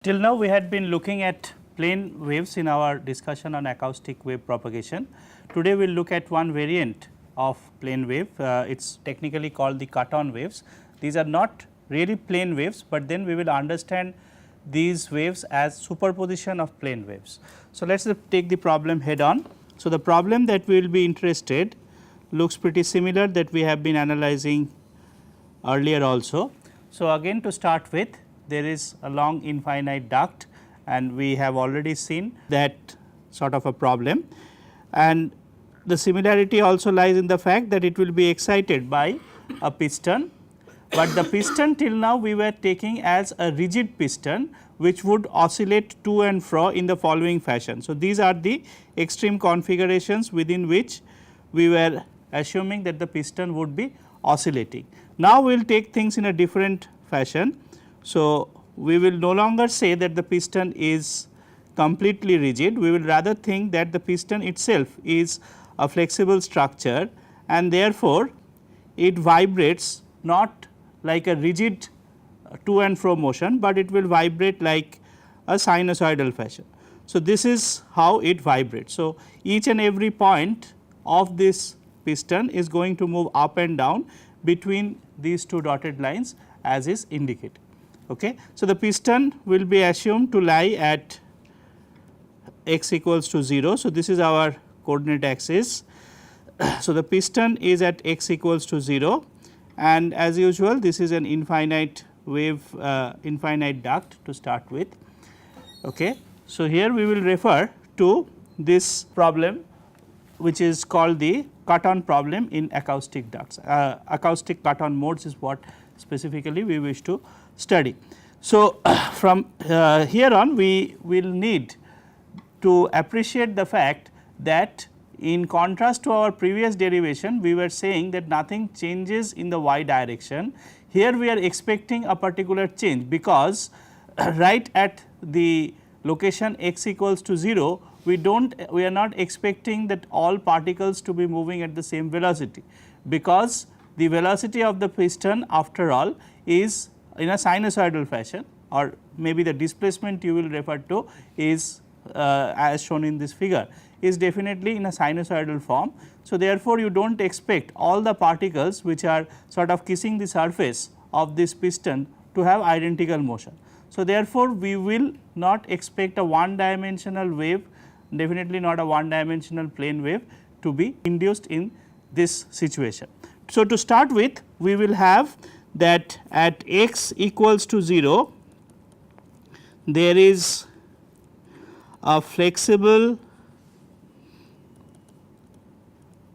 Till now we had been looking at plane waves in our discussion on acoustic wave propagation. Today we will look at one variant of plane wave, it is technically called the cuton waves. These are not really plane waves, but then we will understand these waves as superposition of plane waves. So, let us take the problem head on. So, the problem that we will be interested looks pretty similar that we have been analyzing earlier also. So, again to start with, there is a long infinite duct and we have already seen that sort of a problem, and the similarity also lies in the fact that it will be excited by a piston, but the piston till now we were taking as a rigid piston which would oscillate to and fro in the following fashion. So, these are the extreme configurations within which we were assuming that the piston would be oscillating. Now, we will take things in a different fashion. So, we will no longer say that the piston is completely rigid, we will rather think that the piston itself is a flexible structure and therefore, it vibrates not like a rigid to and fro motion, but it will vibrate like a sinusoidal fashion. So, this is how it vibrates. So, each and every point of this piston is going to move up and down between these two dotted lines as is indicated. Okay. So, the piston will be assumed to lie at x equals to 0. So, this is our coordinate axis. So, the piston is at x equals to 0 and as usual this is an infinite wave infinite duct to start with. Okay. So, here we will refer to this problem which is called the cuton problem in acoustic ducts. Acoustic cuton modes is what specifically we wish to study. So, from here on we will need to appreciate the fact that in contrast to our previous derivation, we were saying that nothing changes in the y direction. Here we are expecting a particular change because right at the location x equals to 0, we are not expecting that all particles to be moving at the same velocity, because the velocity of the piston after all is in a sinusoidal fashion, or maybe the displacement you will refer to is as shown in this figure is definitely in a sinusoidal form. So, therefore, you do not expect all the particles which are sort of kissing the surface of this piston to have identical motion. So, therefore, we will not expect a one dimensional wave, definitely not a one dimensional plane wave to be induced in this situation. So, to start with, we will have that at x equals to 0, there is a flexible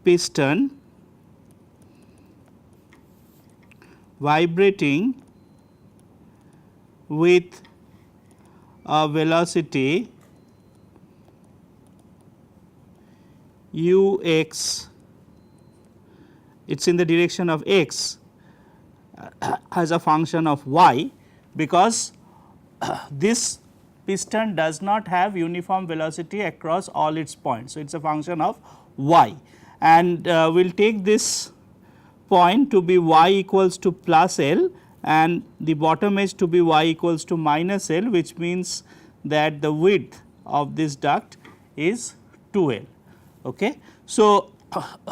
piston vibrating with a velocity ux, it is in the direction of x as a function of y, because this piston does not have uniform velocity across all its points. So, it is a function of y, and we will take this point to be y equals to plus L and the bottom edge to be y equals to minus L, which means that the width of this duct is 2L. Okay. So,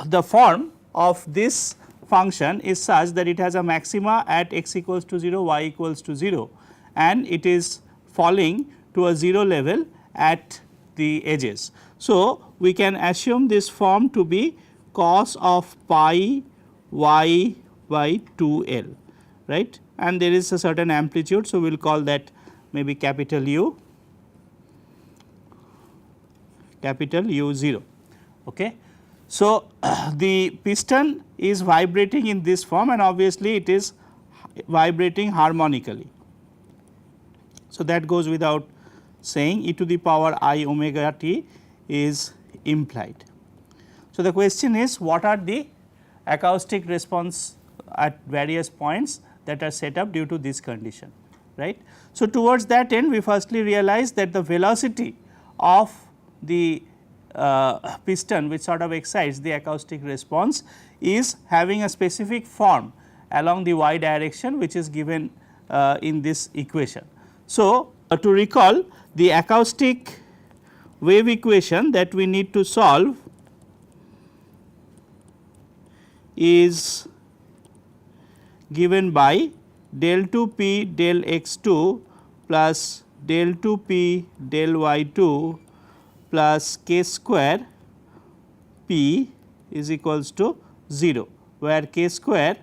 the form of this function is such that it has a maxima at x equals to 0, y equals to 0, and it is falling to a 0 level at the edges. So, we can assume this form to be cos of pi y by 2L, right, and there is a certain amplitude. So, we will call that maybe capital U 0. Okay. So, the piston is vibrating in this form and obviously it is vibrating harmonically. So, that goes without saying, e to the power I omega t is implied. So, the question is, what are the acoustic response at various points that are set up due to this condition, right. So, towards that end we firstly realize that the velocity of the piston which sort of excites the acoustic response is having a specific form along the y direction which is given in this equation. So, To recall, the acoustic wave equation that we need to solve is given by del 2 p del x 2 plus del 2 p del y 2 plus k square p is equals to 0, where k square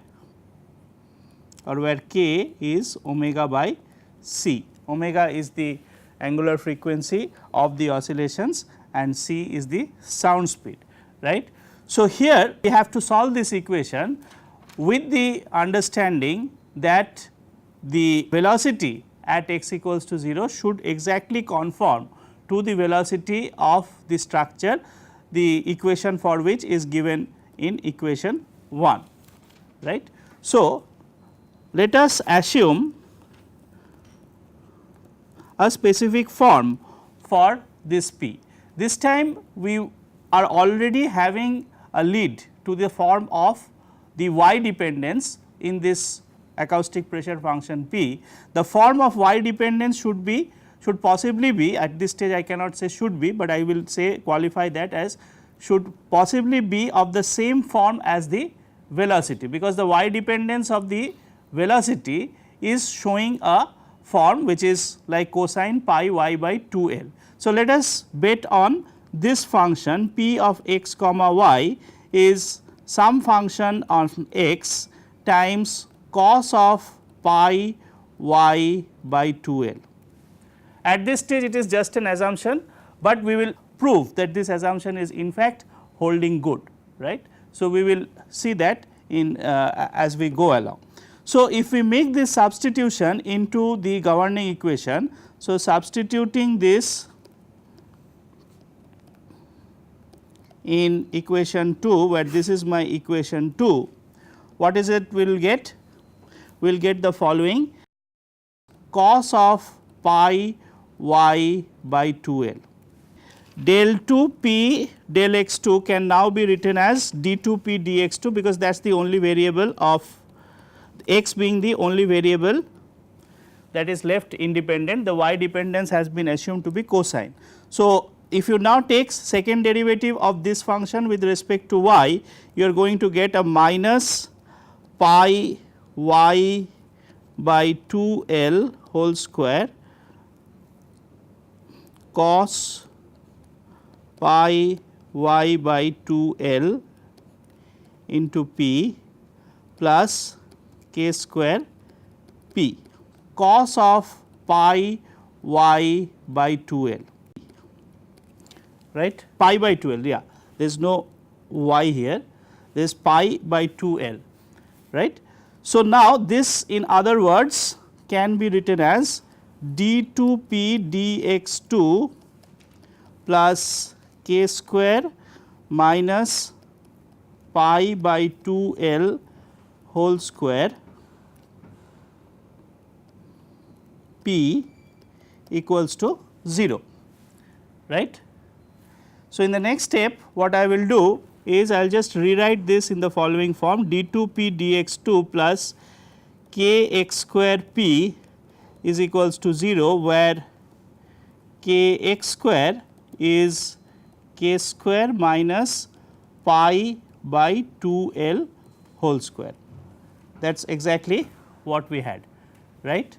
or where k is omega by c. Omega is the angular frequency of the oscillations and c is the sound speed, right. So, here we have to solve this equation with the understanding that the velocity at x equals to 0 should exactly conform to the velocity of the structure, the equation for which is given in equation 1, right. So, let us assume a specific form for this p. This time we are already having a lead to the form of the y dependence in this acoustic pressure function p. The form of y dependence should possibly be, at this stage I cannot say should be, but I will say qualify that as should possibly be of the same form as the velocity, because the y dependence of the velocity is showing a form which is like cosine pi y by 2l. So, let us bet on this function p of x comma y is some function of x times cos of pi y by 2l. At this stage it is just an assumption, but we will prove that this assumption is in fact holding good, right. So, we will see that in as we go along. So, if we make this substitution into the governing equation, so substituting this in equation 2, where this is my equation 2, what is it we will get? We will get the following: cos of pi y by 2l. Del 2 p del x 2 can now be written as d 2 p dx 2, because that is the only variable of x being the only variable that is left independent. The y dependence has been assumed to be cosine. So, if you now take second derivative of this function with respect to y, you are going to get a minus pi y by 2l whole square cos pi y by 2l into p plus k square p cos of pi y by 2l, right, pi by 2l, yeah, there is no y here, there is pi by 2l, right. So, now this in other words can be written as d 2 p dx 2 plus k square minus pi by 2l whole square p equals to 0, right. So, in the next step what I will do is I will just rewrite this in the following form: d 2 p dx 2 plus k x square p is equals to 0, where k x square is k square minus pi by 2l whole square. That is exactly what we had, right.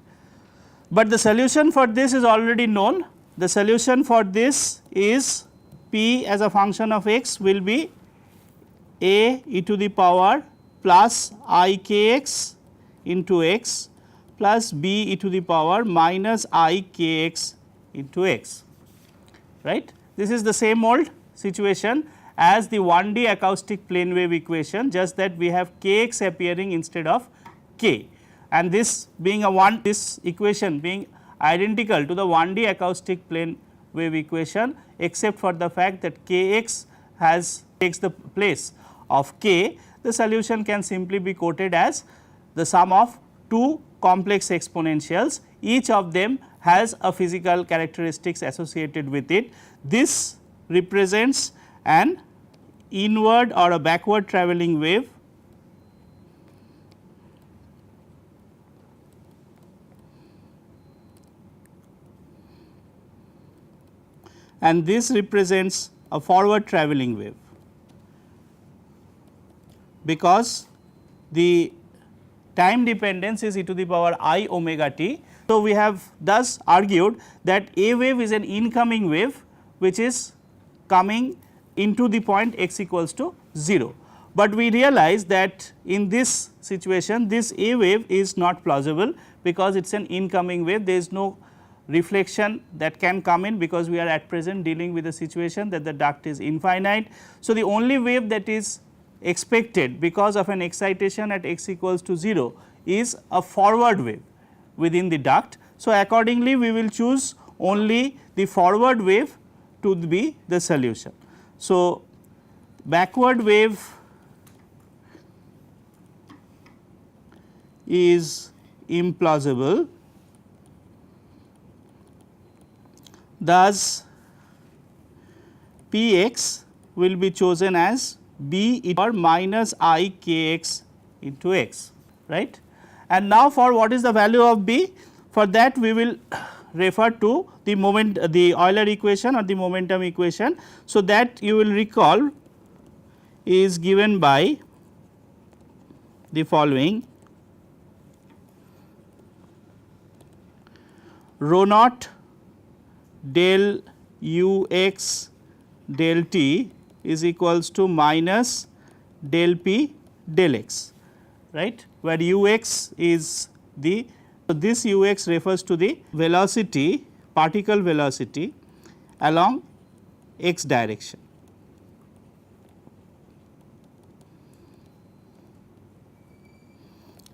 But the solution for this is already known. The solution for this is p as a function of x will be a e to the power plus I k x into x plus b e to the power minus I k x into x, right. This is the same old situation as the 1D acoustic plane wave equation, just that we have k x appearing instead of k, and this being this equation being identical to the 1D acoustic plane wave equation, except for the fact that k x takes the place of k, the solution can simply be quoted as the sum of two complex exponentials, each of them has a physical characteristics associated with it. This represents an inward or a backward travelling wave, and this represents a forward travelling wave, because the time dependence is e to the power I omega t. So, we have thus argued that a wave is an incoming wave which is coming into the point x equals to 0, but we realize that in this situation this a wave is not plausible, because it is an incoming wave, there is no reflection that can come in, because we are at present dealing with a situation that the duct is infinite. So, the only wave that is expected because of an excitation at x equals to 0 is a forward wave within the duct. So, accordingly we will choose only the forward wave to be the solution. So, backward wave is implausible, thus P x will be chosen as b e or minus I k x into x, right. And now for what is the value of b, for that we will refer to the Euler equation or the momentum equation. So, that you will recall is given by the following: rho naught del u x del t is equals to minus del p del x, right, where u x is the, so this u x refers to the velocity, particle velocity along x direction.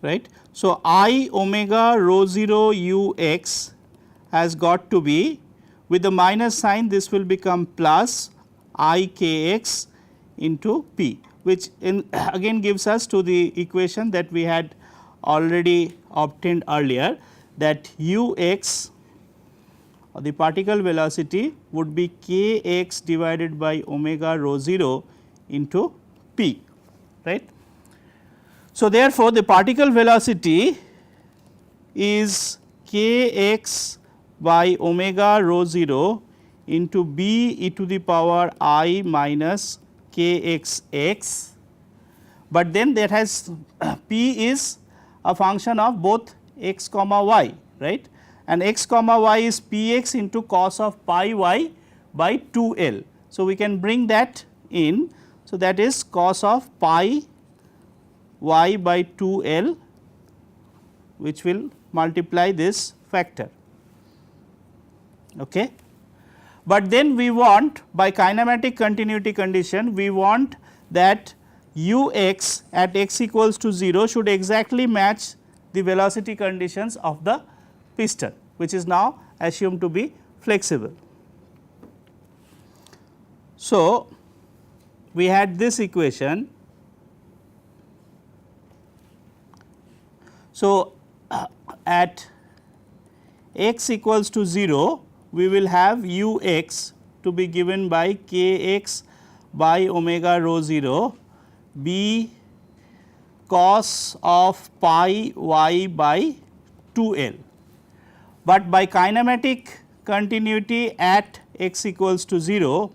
Right. So, I omega rho 0 u x has got to be, with the minus sign this will become plus I k x into p, which again gives us to the equation that we had already obtained earlier, that u x or the particle velocity would be k x divided by omega rho 0 into p, right. So, therefore, the particle velocity is k x by omega rho 0 into b e to the power I minus k x x, but then that has p is a function of both x comma y, right, and x comma y is p x into cos of pi y by 2 L. So, we can bring that in. So, that is cos of pi y by 2 L, which will multiply this factor. Okay. But then we want, by kinematic continuity condition, we want that u x at x equals to 0 should exactly match the velocity conditions of the piston, which is now assumed to be flexible. So, we had this equation. So, at x equals to 0, we will have u x to be given by k x by omega rho 0 b cos of pi y by 2 L. But by kinematic continuity at x equals to 0,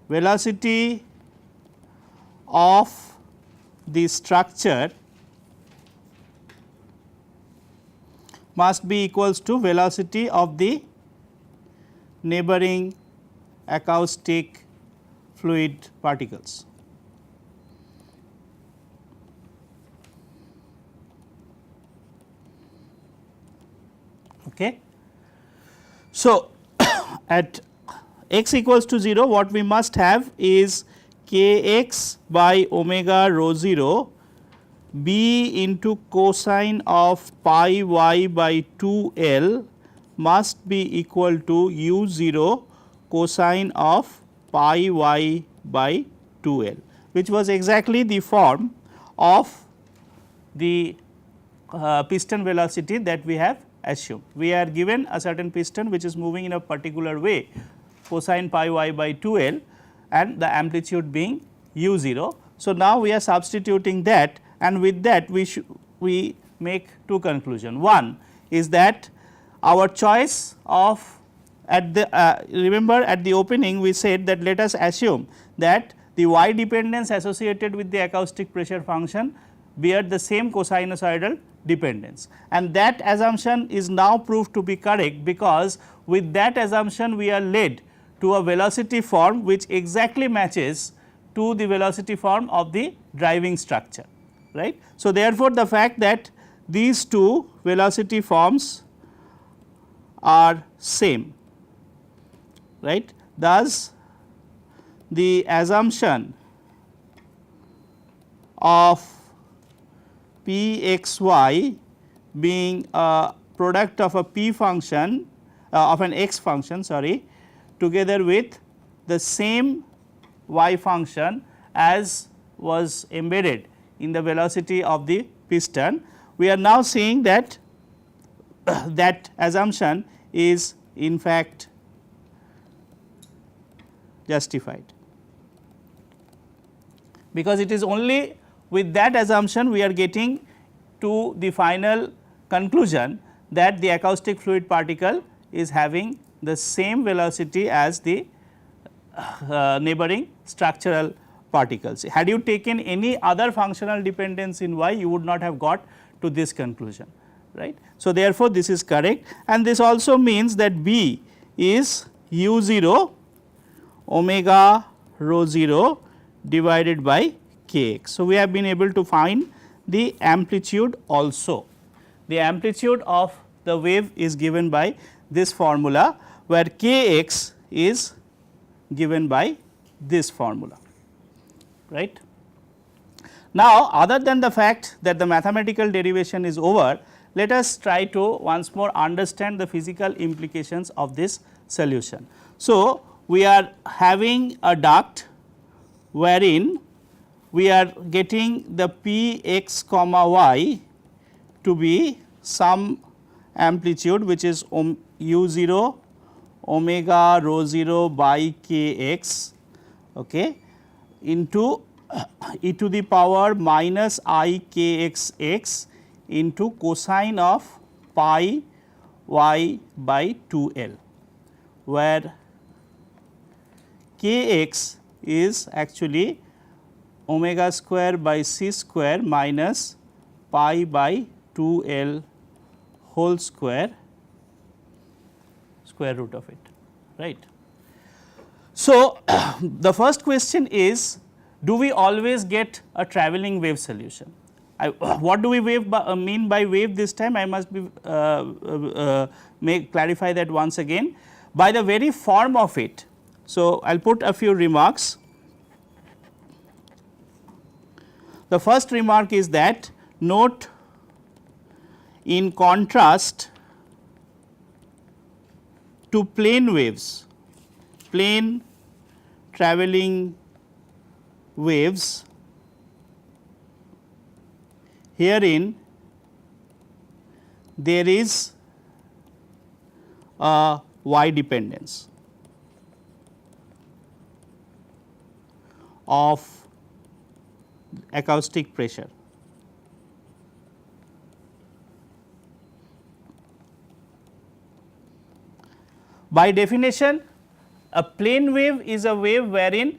velocity of the structure must be equals to velocity of the neighboring acoustic fluid particles. Okay. So, at x equals to 0, what we must have is k x by omega rho 0 b into cosine of pi y by 2 L must be equal to u 0 cosine of pi y by 2 L, which was exactly the form of the piston velocity that we have assumed. We are given a certain piston which is moving in a particular way, cosine pi y by 2 L, and the amplitude being u 0. So, now we are substituting that, and with that we make two conclusions. One is that our choice of at the remember at the opening we said that let us assume that the y dependence associated with the acoustic pressure function bear the same cosinusoidal dependence, and that assumption is now proved to be correct, because with that assumption we are led to a velocity form which exactly matches to the velocity form of the driving structure, right. So, therefore, the fact that these two velocity forms are same, right. Thus, the assumption of p x y being a product of a p function of an x function together with the same y function as was embedded in the velocity of the piston, we are now seeing that that assumption is in fact justified, because it is only with that assumption we are getting to the final conclusion that the acoustic fluid particle is having the same velocity as the neighboring structural particles. Had you taken any other functional dependence in y, you would not have got to this conclusion, right. So, therefore, this is correct, and this also means that B is u 0 omega rho 0 divided by k x. So, we have been able to find the amplitude also. The amplitude of the wave is given by this formula, where k x is given by this formula, right. Now, other than the fact that the mathematical derivation is over, let us try to once more understand the physical implications of this solution. So, we are having a duct wherein we are getting the p x comma y to be some amplitude which is u 0 omega rho 0 by k x, okay, into e to the power minus I k x x into cosine of pi y by 2 L, where k x is actually omega square by c square minus pi by 2 L whole square root of it, right. So, the first question is, do we always get a travelling wave solution? What do we mean by wave this time? I must be clarify that once again. By the very form of it, so I will put a few remarks. The first remark is that, note, in contrast to plane waves, plane travelling waves, herein there is a y dependence of acoustic pressure. By definition, a plane wave is a wave wherein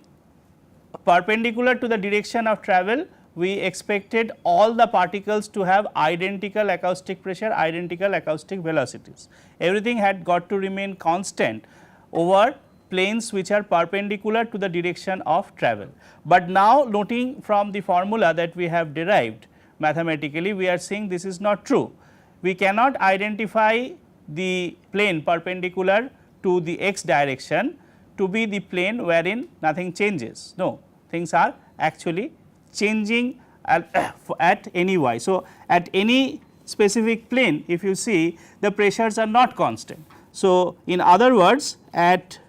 perpendicular to the direction of travel we expected all the particles to have identical acoustic pressure, identical acoustic velocities. Everything had got to remain constant over planes which are perpendicular to the direction of travel. But now, noting from the formula that we have derived mathematically, we are saying this is not true. We cannot identify the plane perpendicular to the x direction to be the plane wherein nothing changes. No, things are actually changing at any y. So, at any specific plane, if you see, the pressures are not constant. So, in other words, at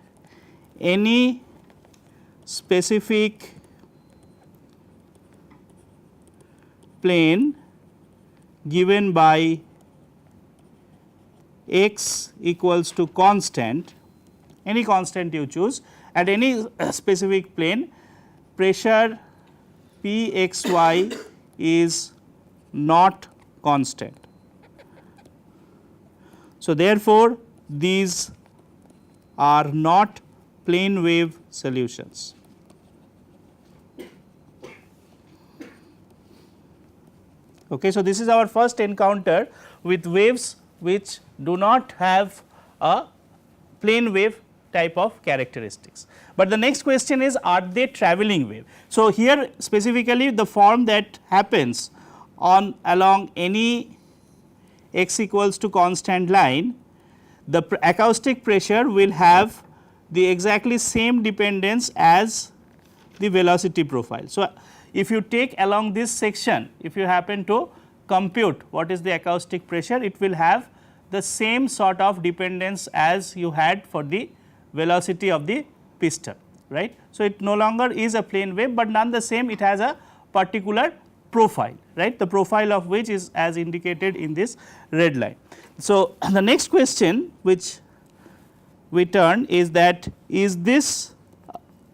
any specific plane given by x equals to constant, any constant you choose, at any specific plane, pressure p x y is not constant. So, therefore, these are not plane wave solutions. Okay, so, this is our first encounter with waves which do not have a plane wave type of characteristics. But the next question is, are they travelling wave? So, here specifically the form that happens on along any x equals to constant line, the acoustic pressure will have the exactly same dependence as the velocity profile. So, if you take along this section, if you happen to compute what is the acoustic pressure, it will have the same sort of dependence as you had for the velocity of the piston, right. So, it no longer is a plane wave, but none the same it has a particular profile, right, the profile of which is as indicated in this red line. So, the next question which we turn is that, is this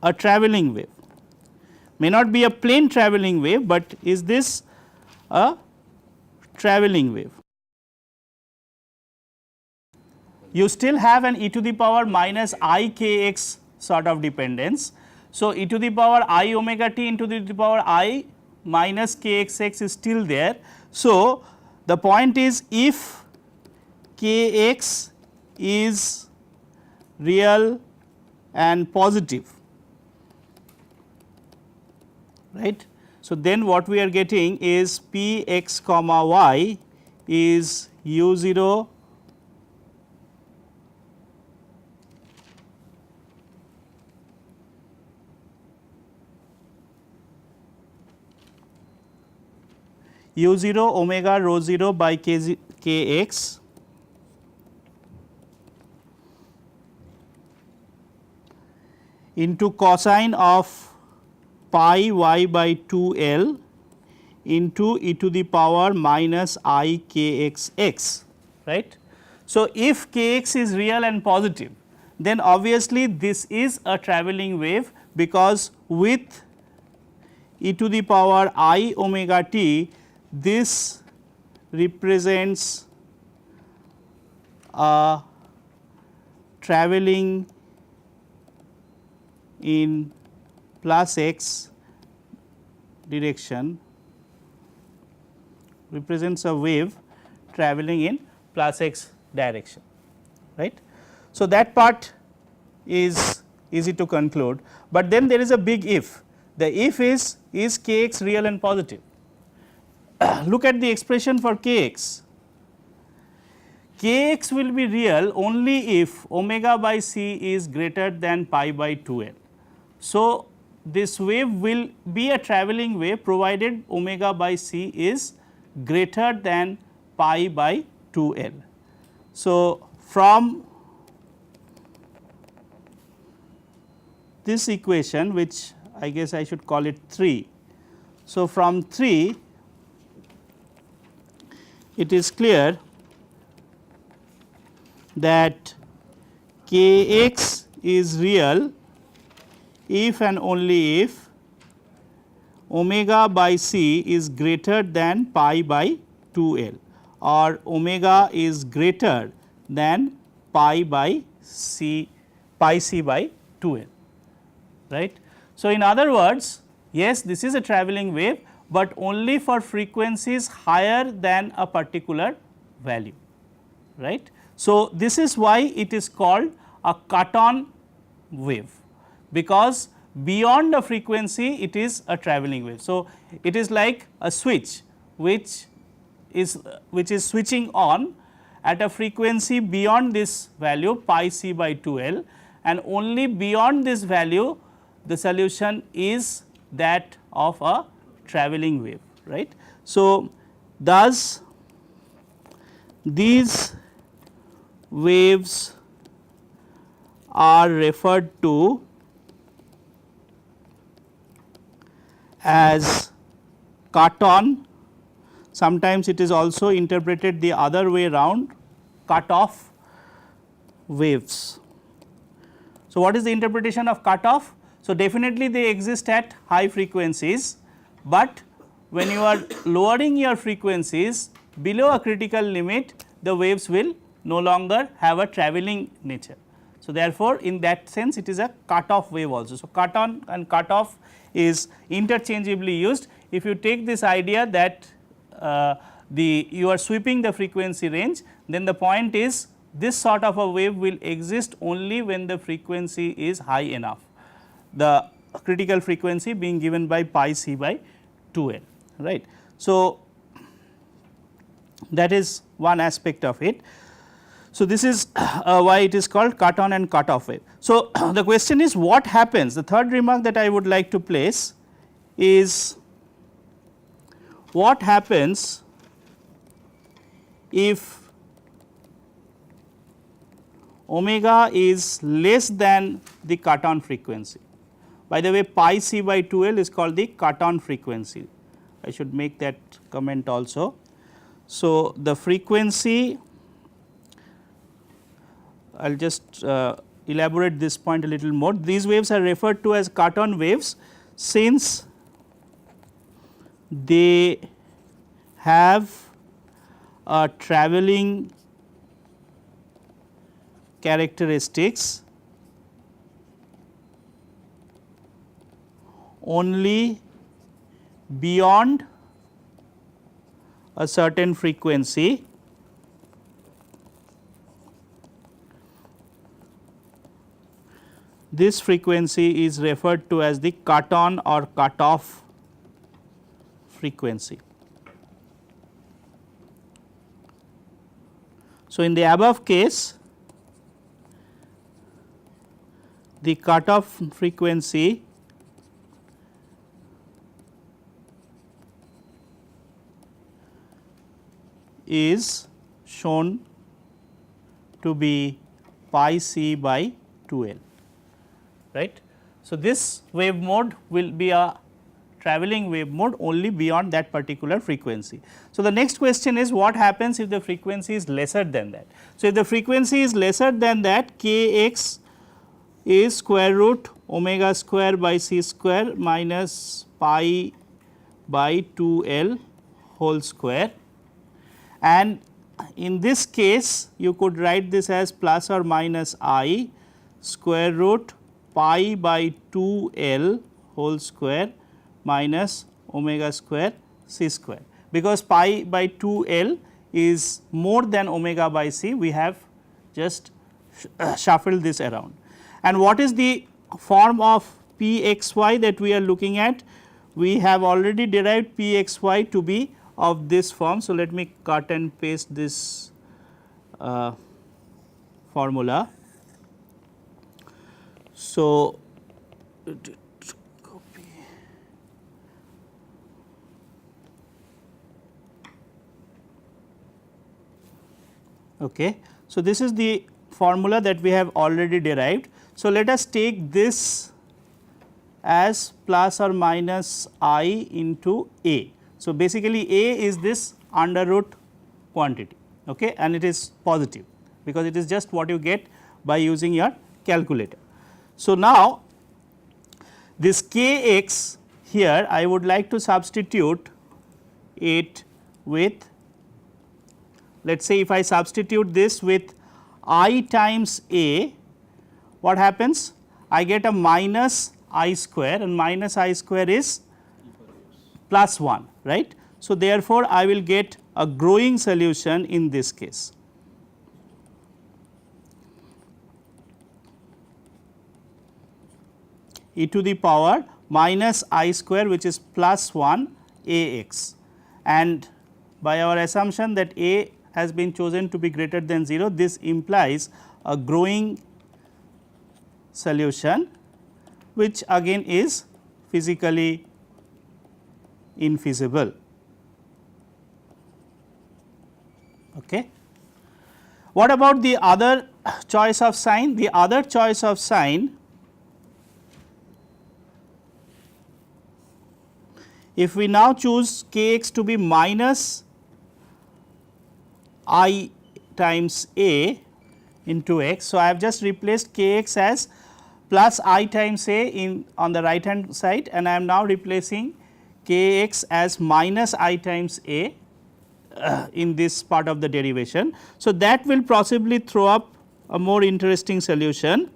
a travelling wave? May not be a plane travelling wave, but is this a travelling wave? You still have an e to the power minus I k x sort of dependence. So, e to the power I omega t into the power I minus k x x is still there. So, the point is, if k x is real and positive, right. So, then what we are getting is p x comma y is u 0 u 0 omega rho 0 by k x into cosine of pi y by 2 L into e to the power minus I k x x, right. So, if k x is real and positive, then obviously this is a travelling wave, because with e to the power I omega t, this represents a travelling in plus x direction, represents a wave travelling in plus x direction, right. So, that part is easy to conclude, but then there is a big if. The if is k x real and positive? Look at the expression for k x. K x will be real only if omega by c is greater than pi by 2 L. So, this wave will be a travelling wave provided omega by c is greater than pi by 2 L. So, from this equation, which I guess I should call it 3. So, from 3 it is clear that k x is real if and only if omega by c is greater than pi by 2 L, or omega is greater than pi by c, pi c by 2 L, right. So, in other words, yes, this is a travelling wave, but only for frequencies higher than a particular value, right. So, this is why it is called a cuton wave, because beyond a frequency it is a travelling wave. So, it is like a switch which is switching on at a frequency beyond this value pi c by 2 L, and only beyond this value the solution is that of a travelling wave, right. So, thus these waves are referred to as cuton. Sometimes it is also interpreted the other way round, cut off waves. So, what is the interpretation of cut off? So, definitely they exist at high frequencies, but when you are lowering your frequencies, below a critical limit the waves will no longer have a travelling nature. So, therefore, in that sense it is a cut off wave also. So, cut on and cut off is interchangeably used. If you take this idea that you are sweeping the frequency range, then the point is this sort of a wave will exist only when the frequency is high enough, the critical frequency being given by pi c by 2 l, right. So, that is one aspect of it. So, this is why it is called cut on and cut off wave. So, the question is what happens, the third remark that I would like to place is what happens if omega is less than the cut on frequency. By the way, pi c by 2 l is called the cut on frequency, I should make that comment also. So, the frequency, I will just elaborate this point a little more. These waves are referred to as cut on waves since they have a travelling characteristics only beyond a certain frequency this frequency is referred to as the cut on or cut off frequency. So, in the above case the cut off frequency is shown to be pi c by 2 l, right. So, this wave mode will be a travelling wave mode only beyond that particular frequency. So, the next question is what happens if the frequency is lesser than that. So, if the frequency is lesser than that, k x is square root omega square by c square minus pi by 2 l whole square, and in this case you could write this as plus or minus I square root pi by 2 l whole square minus omega square c square. Because pi by 2 l is more than omega by c, we have just shuffled this around. And what is the form of p x y that we are looking at? We have already derived p x y to be of this form. So, let me cut and paste this formula. So, copy. Okay. So, this is the formula that we have already derived. So, let us take this as plus or minus I into A. So, basically A is this under root quantity, okay, and it is positive because it is just what you get by using your calculator. So, now this k x here I would like to substitute it with, let us say if I substitute this with I times A, what happens? I get a minus I square, and minus I square is plus 1, right. So, therefore, I will get a growing solution in this case. E to the power minus I square, which is plus 1 A x, and by our assumption that A has been chosen to be greater than 0, this implies a growing solution, which again is physically infeasible. Okay. What about the other choice of sign? The other choice of sign, if we now choose k x to be minus I times A into x. So, I have just replaced k x as plus I times A in on the right hand side, and I am now replacing k x as minus I times A in this part of the derivation. So, that will possibly throw up a more interesting solution.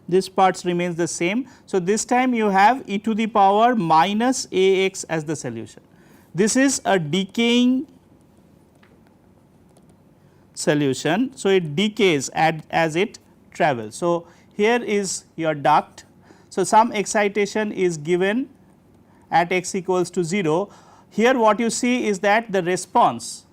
This part remains the same. So, this time you have e to the power minus a x as the solution. This is a decaying solution. So, it decays as it travels. So, here is your duct. So, some excitation is given at x equals to 0. Here what you see is that the response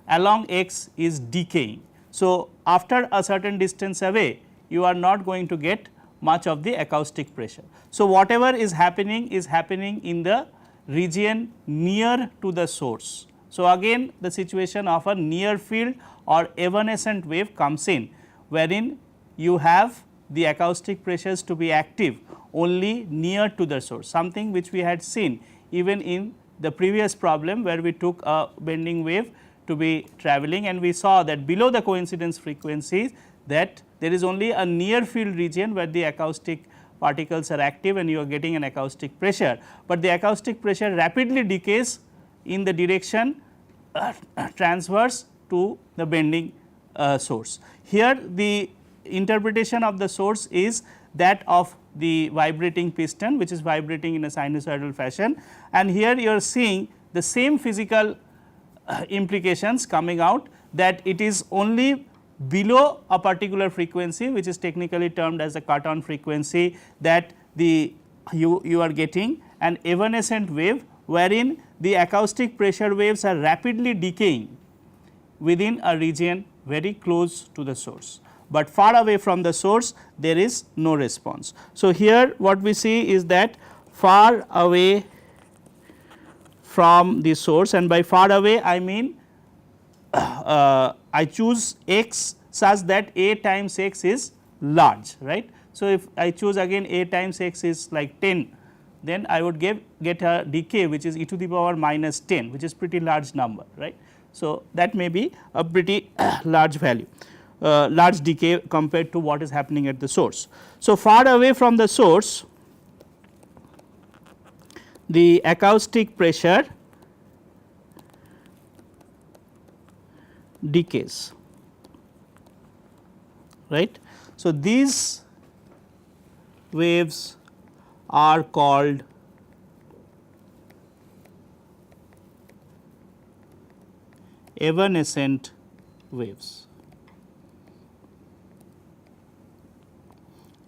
along x is decaying. So, after a certain distance away you are not going to get much of the acoustic pressure. So, whatever is happening in the region near to the source. So, again the situation of a near field or evanescent wave comes in, wherein you have the acoustic pressures to be active only near to the source, something which we had seen even in the previous problem where we took a bending wave to be travelling, and we saw that below the coincidence frequencies that there is only a near field region where the acoustic particles are active and you are getting an acoustic pressure, but the acoustic pressure rapidly decays in the direction transverse to the bending source. Here the interpretation of the source is that of the vibrating piston, which is vibrating in a sinusoidal fashion, and here you are seeing the same physical implications coming out, that it is only below a particular frequency which is technically termed as the cuton frequency, that you are getting an evanescent wave wherein the acoustic pressure waves are rapidly decaying within a region very close to the source, but far away from the source there is no response. So, here what we see is that far away from the source, and by far away I mean I choose x such that a times x is large, right. So, if I choose again a times x is like 10, then I would get a decay which is e to the power minus 10, which is pretty large number, right. So, that may be a pretty large value, large decay compared to what is happening at the source. So, far away from the source the acoustic pressure decays, right. So, these waves are called evanescent waves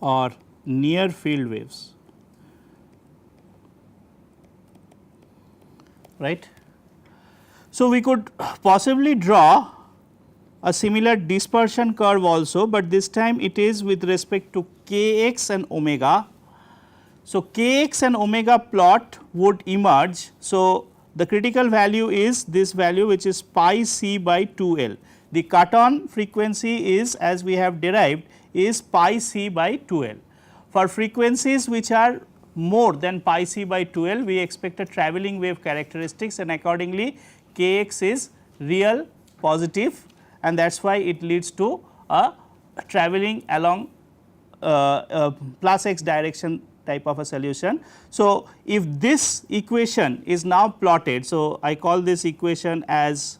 or near field waves, right. So, we could possibly draw a similar dispersion curve also, but this time it is with respect to k x and omega. So, k x and omega plot would emerge. So, the critical value is this value which is pi c by 2 L. The cuton frequency is, as we have derived, is pi c by 2 L. For frequencies which are more than pi c by 2 L, we expect a travelling wave characteristics, and accordingly k x is real positive, and that is why it leads to a travelling along plus x direction type of a solution. So, if this equation is now plotted, so I call this equation as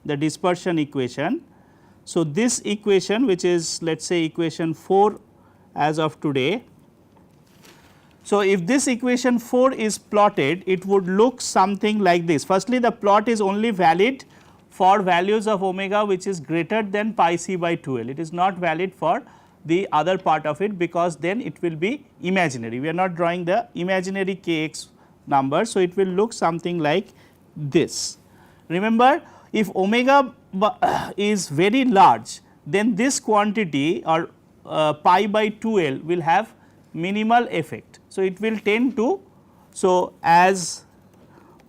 the dispersion equation. So, this equation which is let us say equation 4 as of today. So, if this equation 4 is plotted, it would look something like this. Firstly, the plot is only valid for values of omega which is greater than pi c by 2 L. It is not valid for the other part of it, because then it will be imaginary. We are not drawing the imaginary k x number. So, it will look something like this. Remember, if omega is very large, then this quantity or pi by 2 L will have minimal effect. So, it will tend to, so as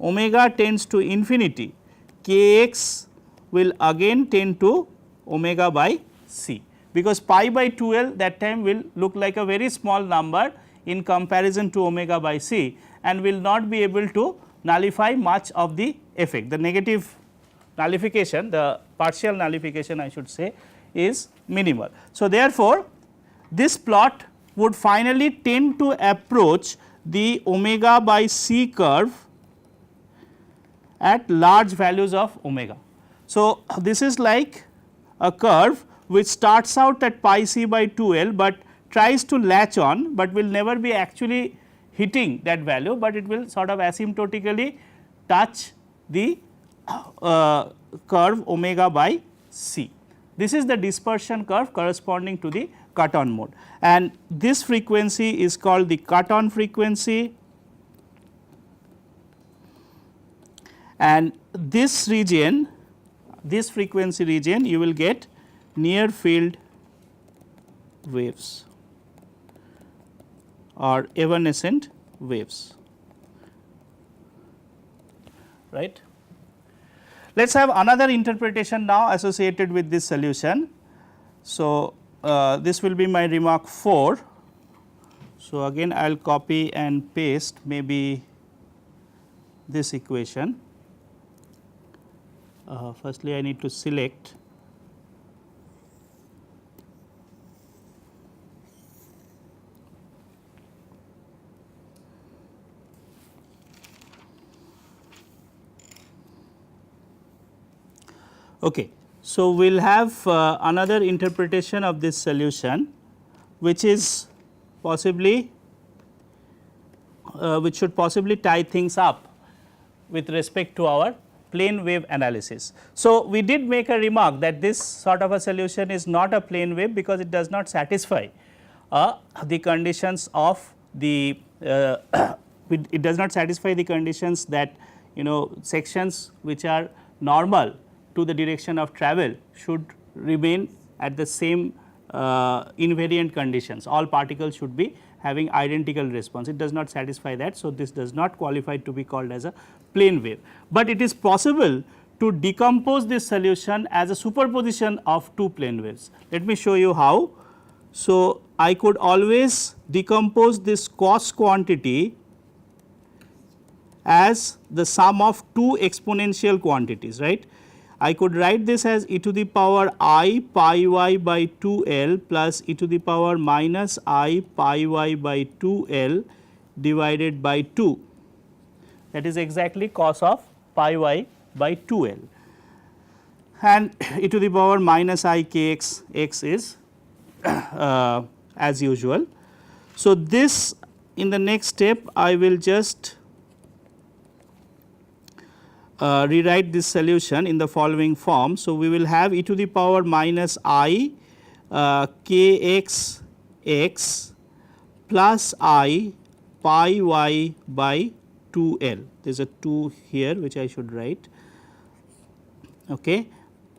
omega tends to infinity, k x will again tend to omega by c, because pi by 2 L that time will look like a very small number in comparison to omega by c, and will not be able to nullify much of the effect. The negative nullification, the partial nullification I should say, is minimal. So, therefore, this plot would finally tend to approach the omega by c curve at large values of omega. So, this is like a curve which starts out at pi c by 2 l, but tries to latch on, but will never be actually hitting that value, but it will sort of asymptotically touch the curve omega by c. This is the dispersion curve corresponding to the cuton mode, and this frequency is called the cuton frequency, and this region, this frequency region, you will get near field waves or evanescent waves, right. Let us have another interpretation now associated with this solution. So, this will be my remark 4. So, again I will copy and paste maybe this equation. Firstly, I need to select okay. So, we will have another interpretation of this solution, which is possibly which should possibly tie things up with respect to our plane wave analysis. So, we did make a remark that this sort of a solution is not a plane wave, because it does not satisfy the conditions of the it does not satisfy the conditions that sections which are normal to the direction of travel should remain at the same invariant conditions. All particles should be having identical response. It does not satisfy that. So, this does not qualify to be called as a plane wave, but it is possible to decompose this solution as a superposition of two plane waves. Let me show you how. So, I could always decompose this cos quantity as the sum of two exponential quantities, right. I could write this as e to the power I pi y by 2 l plus e to the power minus I pi y by 2 l divided by 2, that is exactly cos of pi y by 2 l, and e to the power minus I k x x is as usual. So, this in the next step I will just rewrite this solution in the following form. So, we will have e to the power minus I k x x plus I pi y by 2 l, there is a 2 here which I should write, okay,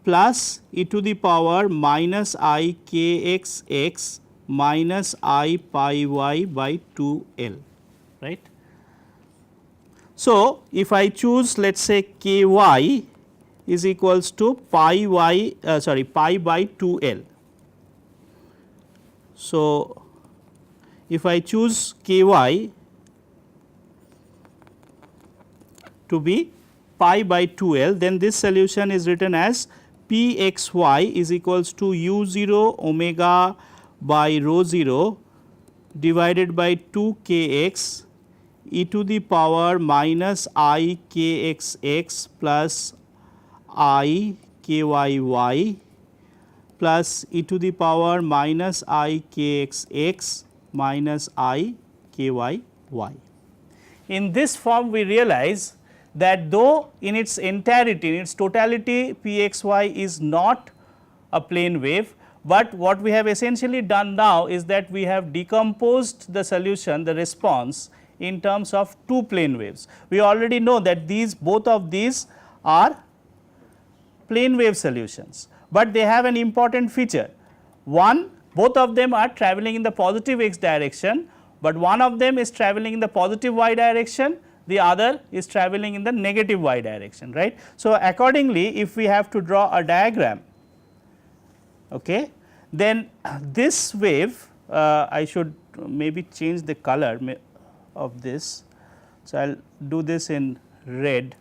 plus e to the power minus I k x x minus I pi y by 2 l, right. So, if I choose let us say k y is equals to pi y pi by 2 l. So, if I choose k y to be pi by 2 l, then this solution is written as p x y is equals to u 0 omega by rho 0 divided by 2 k x e to the power minus I k x x plus I k y y plus e to the power minus I k x x minus I k y y. In this form we realize that though in its entirety, in its totality p x y is not a plane wave, but what we have essentially done now is that we have decomposed the solution, the response, in terms of two plane waves. We already know that both of these are plane wave solutions, but they have an important feature. One, both of them are travelling in the positive x direction, but one of them is travelling in the positive y direction, the other is travelling in the negative y direction, right. So, accordingly, if we have to draw a diagram, okay, then this wave I should maybe change the color of this. So, I will do this in red.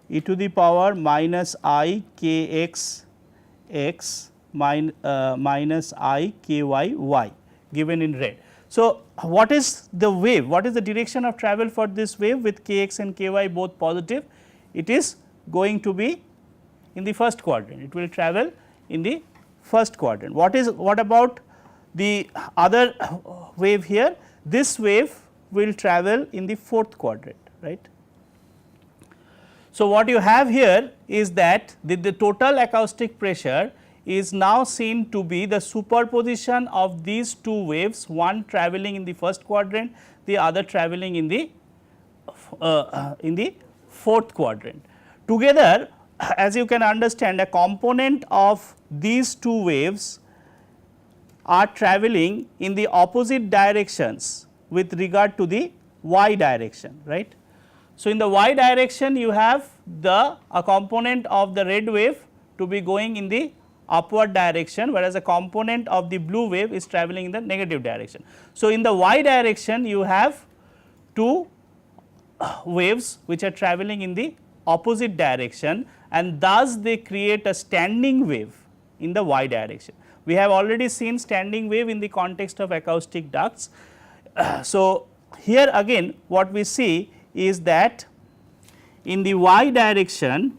E to the power minus I k x x minus I k y y given in red. So, what is the wave? What is the direction of travel for this wave with k x and k y both positive? It is going to be in the first quadrant, it will travel in the first quadrant. What about the other wave here? This wave will travel in the fourth quadrant, right. So, what you have here is that the total acoustic pressure is now seen to be the superposition of these two waves, one travelling in the first quadrant, the other travelling in the fourth quadrant. Together, as you can understand, a component of these two waves are travelling in the opposite directions with regard to the y direction, right. So, in the y direction you have a component of the red wave to be going in the upward direction, whereas a component of the blue wave is travelling in the negative direction. So, in the y direction you have two waves which are travelling in the opposite direction, and thus they create a standing wave in the y direction. We have already seen standing wave in the context of acoustic ducts. So, here again what we see is that in the y direction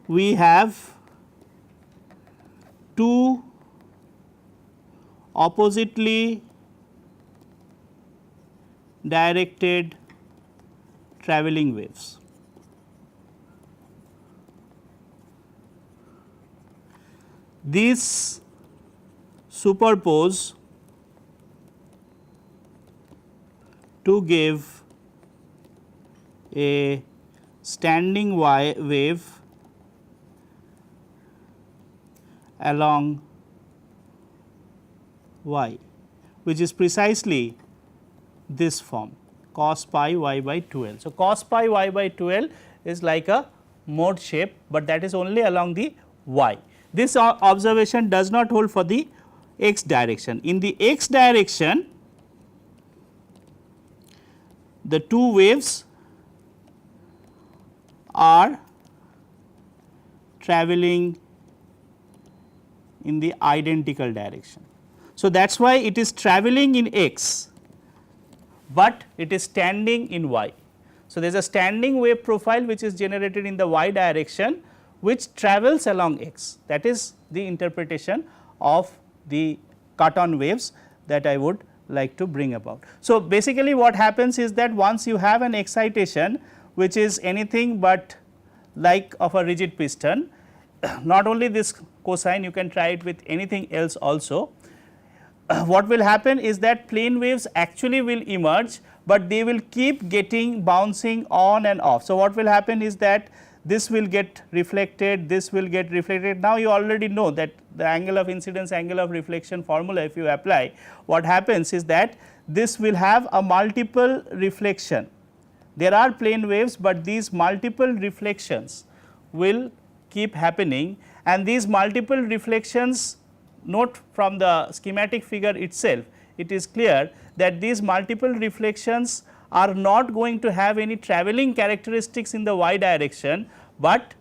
we have two oppositely directed travelling waves. These superpose to give a standing wave along y, which is precisely this form cos pi y by 2l. So, cos pi y by 2l is like a mode shape, but that is only along the y. This observation does not hold for the x direction. In the x direction, the two waves are travelling in the identical direction. So, that is why it is travelling in x, but it is standing in y. So, there is a standing wave profile which is generated in the y direction, which travels along x. That is the interpretation of the cuton waves that I would like to bring about. So, basically what happens is that once you have an excitation which is anything but like of a rigid piston, not only this cosine, you can try it with anything else also. What will happen is that plane waves actually will emerge, but they will keep getting bouncing on and off. So, what will happen is that this will get reflected, this will get reflected. Now, you already know that the angle of incidence, angle of reflection formula, if you apply, what happens is that this will have a multiple reflection. There are plane waves, but these multiple reflections will keep happening, and these multiple reflections, note from the schematic figure itself, it is clear that these multiple reflections are not going to have any travelling characteristics in the y direction, but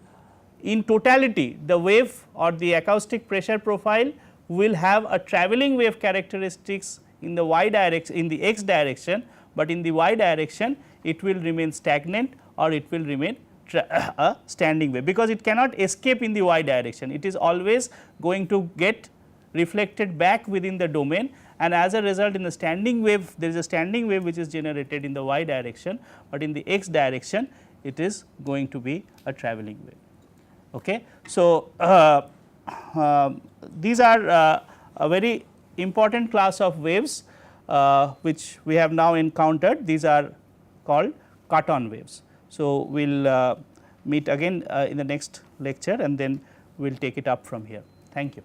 in totality the wave or the acoustic pressure profile will have a travelling wave characteristics in the y direction, in the x direction, but in the y direction it will remain stagnant or it will remain a standing wave, because it cannot escape in the y direction. It is always going to get reflected back within the domain, and as a result in the standing wave, there is a standing wave which is generated in the y direction, but in the x direction it is going to be a travelling wave. Okay. So, these are a very important class of waves which we have now encountered. These are called cuton waves. So, we will meet again in the next lecture, and then we will take it up from here. Thank you.